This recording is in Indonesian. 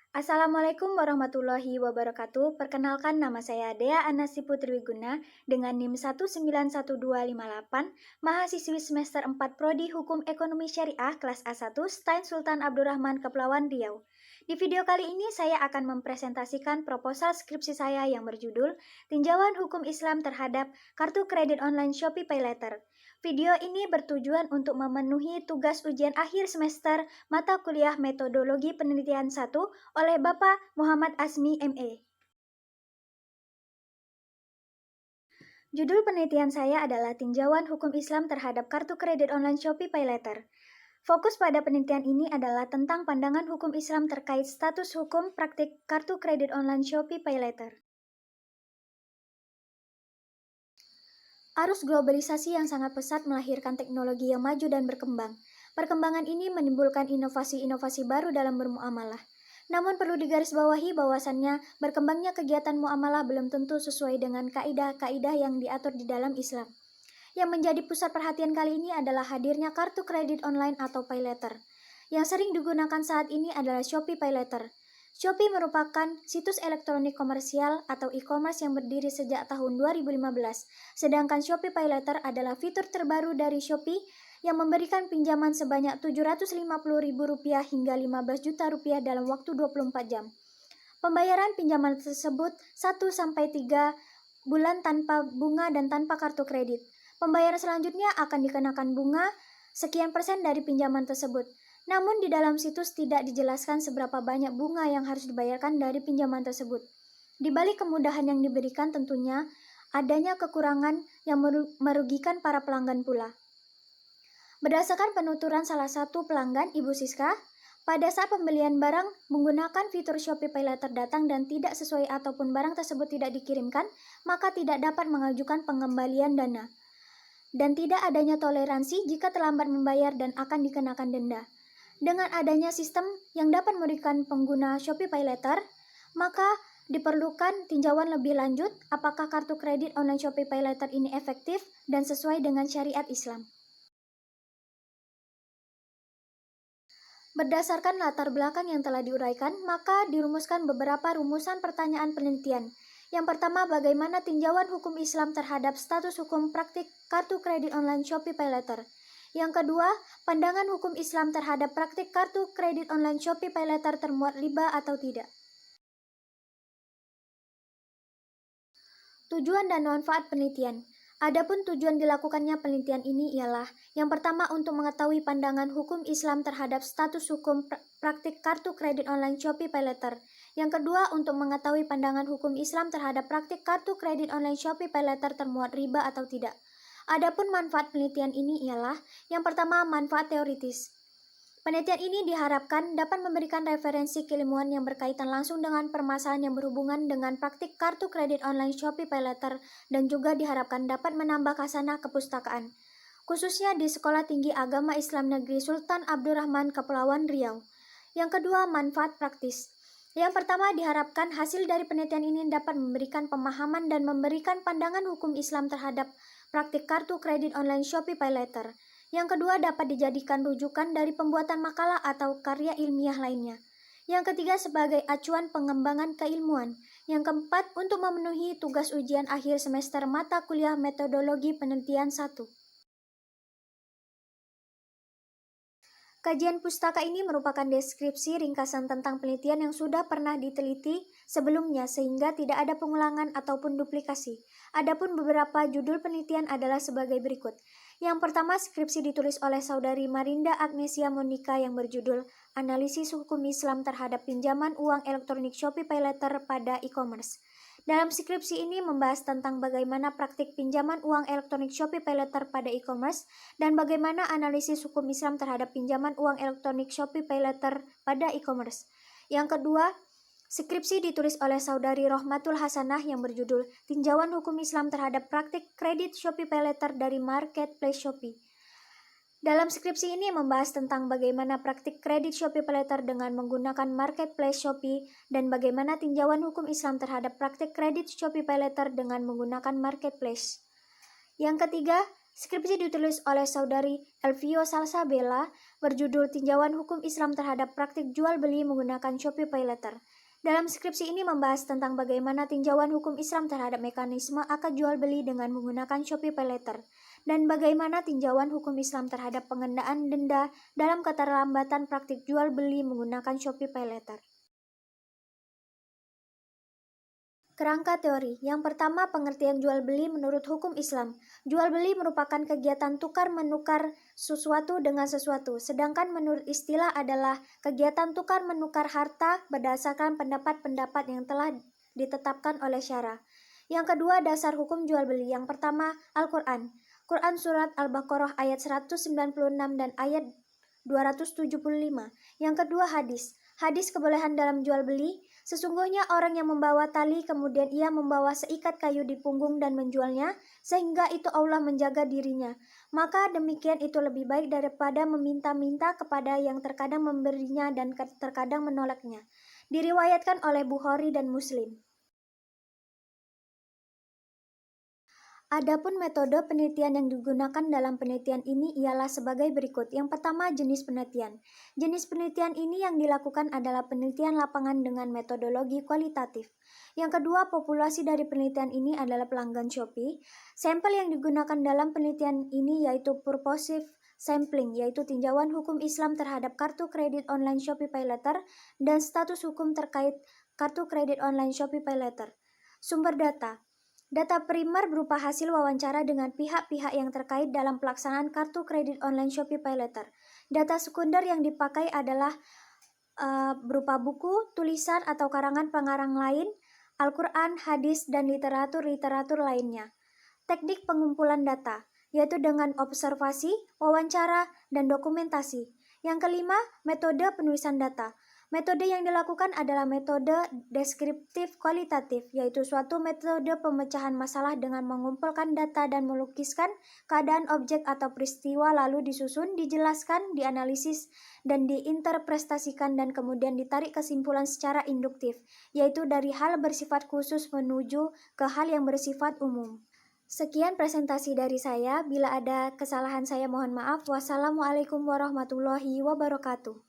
Assalamualaikum warahmatullahi wabarakatuh. Perkenalkan nama saya Dea Anasi Putri Wiguna dengan NIM 1911258, mahasiswi semester 4 Prodi Hukum Ekonomi Syariah kelas A1 STAIN Sultan Abdurrahman Kepulauan Riau. Di video kali ini saya akan mempresentasikan proposal skripsi saya yang berjudul Tinjauan Hukum Islam Terhadap Kartu Kredit Online Shopee PayLater. Video ini bertujuan untuk memenuhi tugas ujian akhir semester mata kuliah Metodologi Penelitian 1 oleh Bapak Muhammad Asmi MA. Judul penelitian saya adalah Tinjauan Hukum Islam Terhadap Kartu Kredit Online Shopee PayLater. Fokus pada penelitian ini adalah tentang pandangan hukum Islam terkait status hukum praktik kartu kredit online Shopee PayLater. Arus globalisasi yang sangat pesat melahirkan teknologi yang maju dan berkembang. Perkembangan ini menimbulkan inovasi-inovasi baru dalam bermuamalah. Namun perlu digarisbawahi bahwasannya berkembangnya kegiatan muamalah belum tentu sesuai dengan kaidah-kaidah yang diatur di dalam Islam. Yang menjadi pusat perhatian kali ini adalah hadirnya kartu kredit online atau PayLater. Yang sering digunakan saat ini adalah Shopee PayLater. Shopee merupakan situs elektronik komersial atau e-commerce yang berdiri sejak tahun 2015. Sedangkan Shopee PayLater adalah fitur terbaru dari Shopee yang memberikan pinjaman sebanyak Rp750.000 hingga Rp15 juta dalam waktu 24 jam. Pembayaran pinjaman tersebut 1-3 bulan tanpa bunga dan tanpa kartu kredit. Pembayaran selanjutnya akan dikenakan bunga sekian persen dari pinjaman tersebut. Namun di dalam situs tidak dijelaskan seberapa banyak bunga yang harus dibayarkan dari pinjaman tersebut. Di balik kemudahan yang diberikan tentunya adanya kekurangan yang merugikan para pelanggan pula. Berdasarkan penuturan salah satu pelanggan, Ibu Siska, pada saat pembelian barang menggunakan fitur Shopee PayLater datang dan tidak sesuai ataupun barang tersebut tidak dikirimkan, maka tidak dapat mengajukan pengembalian dana. Dan tidak adanya toleransi jika terlambat membayar dan akan dikenakan denda. Dengan adanya sistem yang dapat memberikan pengguna Shopee PayLater, maka diperlukan tinjauan lebih lanjut apakah kartu kredit online Shopee PayLater ini efektif dan sesuai dengan syariat Islam. Berdasarkan latar belakang yang telah diuraikan, maka dirumuskan beberapa rumusan pertanyaan penelitian. Yang pertama, bagaimana tinjauan hukum Islam terhadap status hukum praktik kartu kredit online Shopee PayLater. Yang kedua, pandangan hukum Islam terhadap praktik kartu kredit online Shopee PayLater termuat riba atau tidak. Tujuan dan manfaat penelitian. Adapun tujuan dilakukannya penelitian ini ialah yang pertama untuk mengetahui pandangan hukum Islam terhadap status hukum praktik kartu kredit online Shopee PayLater. Yang kedua untuk mengetahui pandangan hukum Islam terhadap praktik kartu kredit online Shopee PayLater termuat riba atau tidak. Adapun manfaat penelitian ini ialah yang pertama manfaat teoritis. Penelitian ini diharapkan dapat memberikan referensi keilmuan yang berkaitan langsung dengan permasalahan yang berhubungan dengan praktik kartu kredit online Shopee PayLater dan juga diharapkan dapat menambah khasanah kepustakaan, khususnya di Sekolah Tinggi Agama Islam Negeri Sultan Abdurrahman Kepulauan Riau. Yang kedua, manfaat praktis. Yang pertama, diharapkan hasil dari penelitian ini dapat memberikan pemahaman dan memberikan pandangan hukum Islam terhadap praktik kartu kredit online Shopee PayLater. Yang kedua, dapat dijadikan rujukan dari pembuatan makalah atau karya ilmiah lainnya. Yang ketiga, sebagai acuan pengembangan keilmuan. Yang keempat, untuk memenuhi tugas ujian akhir semester mata kuliah Metodologi Penelitian 1. Kajian pustaka ini merupakan deskripsi ringkasan tentang penelitian yang sudah pernah diteliti sebelumnya sehingga tidak ada pengulangan ataupun duplikasi. Adapun beberapa judul penelitian adalah sebagai berikut. Yang pertama, skripsi ditulis oleh saudari Marinda Agnesia Monika yang berjudul Analisis Hukum Islam Terhadap Pinjaman Uang Elektronik Shopee PayLater pada E-commerce. Dalam skripsi ini membahas tentang bagaimana praktik pinjaman uang elektronik Shopee PayLater pada e-commerce dan bagaimana analisis hukum Islam terhadap pinjaman uang elektronik Shopee PayLater pada e-commerce. Yang kedua, skripsi ditulis oleh saudari Rohmatul Hasanah yang berjudul Tinjauan Hukum Islam Terhadap Praktik Kredit Shopee PayLater dari Marketplace Shopee. Dalam skripsi ini membahas tentang bagaimana praktik kredit Shopee PayLater dengan menggunakan Marketplace Shopee dan bagaimana tinjauan hukum Islam terhadap praktik kredit Shopee PayLater dengan menggunakan Marketplace. Yang ketiga, Skripsi ditulis oleh saudari Elvio Salsabella berjudul Tinjauan Hukum Islam Terhadap Praktik Jual Beli Menggunakan Shopee PayLater. Dalam skripsi ini membahas tentang bagaimana tinjauan hukum Islam terhadap mekanisme akad jual beli dengan menggunakan Shopee PayLater dan bagaimana tinjauan hukum Islam terhadap pengendaan denda dalam keterlambatan praktik jual beli menggunakan Shopee PayLater. Kerangka teori. Yang pertama, pengertian jual beli menurut hukum Islam. Jual beli merupakan kegiatan tukar-menukar sesuatu dengan sesuatu, sedangkan menurut istilah adalah kegiatan tukar-menukar harta berdasarkan pendapat-pendapat yang telah ditetapkan oleh syara. Yang kedua, dasar hukum jual beli. Yang pertama, Al-Quran. Quran Surat Al-Baqarah ayat 196 dan ayat 275. Yang kedua, hadis. Hadis kebolehan dalam jual beli. Sesungguhnya orang yang membawa tali kemudian ia membawa seikat kayu di punggung dan menjualnya, sehingga itu Allah menjaga dirinya. Maka demikian itu lebih baik daripada meminta-minta kepada yang terkadang memberinya dan terkadang menolaknya. Diriwayatkan oleh Bukhari dan Muslim. Adapun metode penelitian yang digunakan dalam penelitian ini ialah sebagai berikut. Yang pertama, jenis penelitian. Jenis penelitian ini yang dilakukan adalah penelitian lapangan dengan metodologi kualitatif. Yang kedua, populasi dari penelitian ini adalah pelanggan Shopee. Sampel yang digunakan dalam penelitian ini yaitu purposive sampling, yaitu tinjauan hukum Islam terhadap kartu kredit online Shopee PayLater dan status hukum terkait kartu kredit online Shopee PayLater. Sumber data. Data primer berupa hasil wawancara dengan pihak-pihak yang terkait dalam pelaksanaan kartu kredit online Shopee PayLater. Data sekunder yang dipakai adalah berupa buku, tulisan atau karangan pengarang lain, Al-Quran, hadis, dan literatur-literatur lainnya. Teknik pengumpulan data, yaitu dengan observasi, wawancara, dan dokumentasi. Yang kelima, metode penulisan data. Metode yang dilakukan adalah metode deskriptif kualitatif, yaitu suatu metode pemecahan masalah dengan mengumpulkan data dan melukiskan keadaan objek atau peristiwa lalu disusun, dijelaskan, dianalisis, dan diinterpretasikan dan kemudian ditarik kesimpulan secara induktif, yaitu dari hal bersifat khusus menuju ke hal yang bersifat umum. Sekian presentasi dari saya. Bila ada kesalahan saya mohon maaf. Wassalamualaikum warahmatullahi wabarakatuh.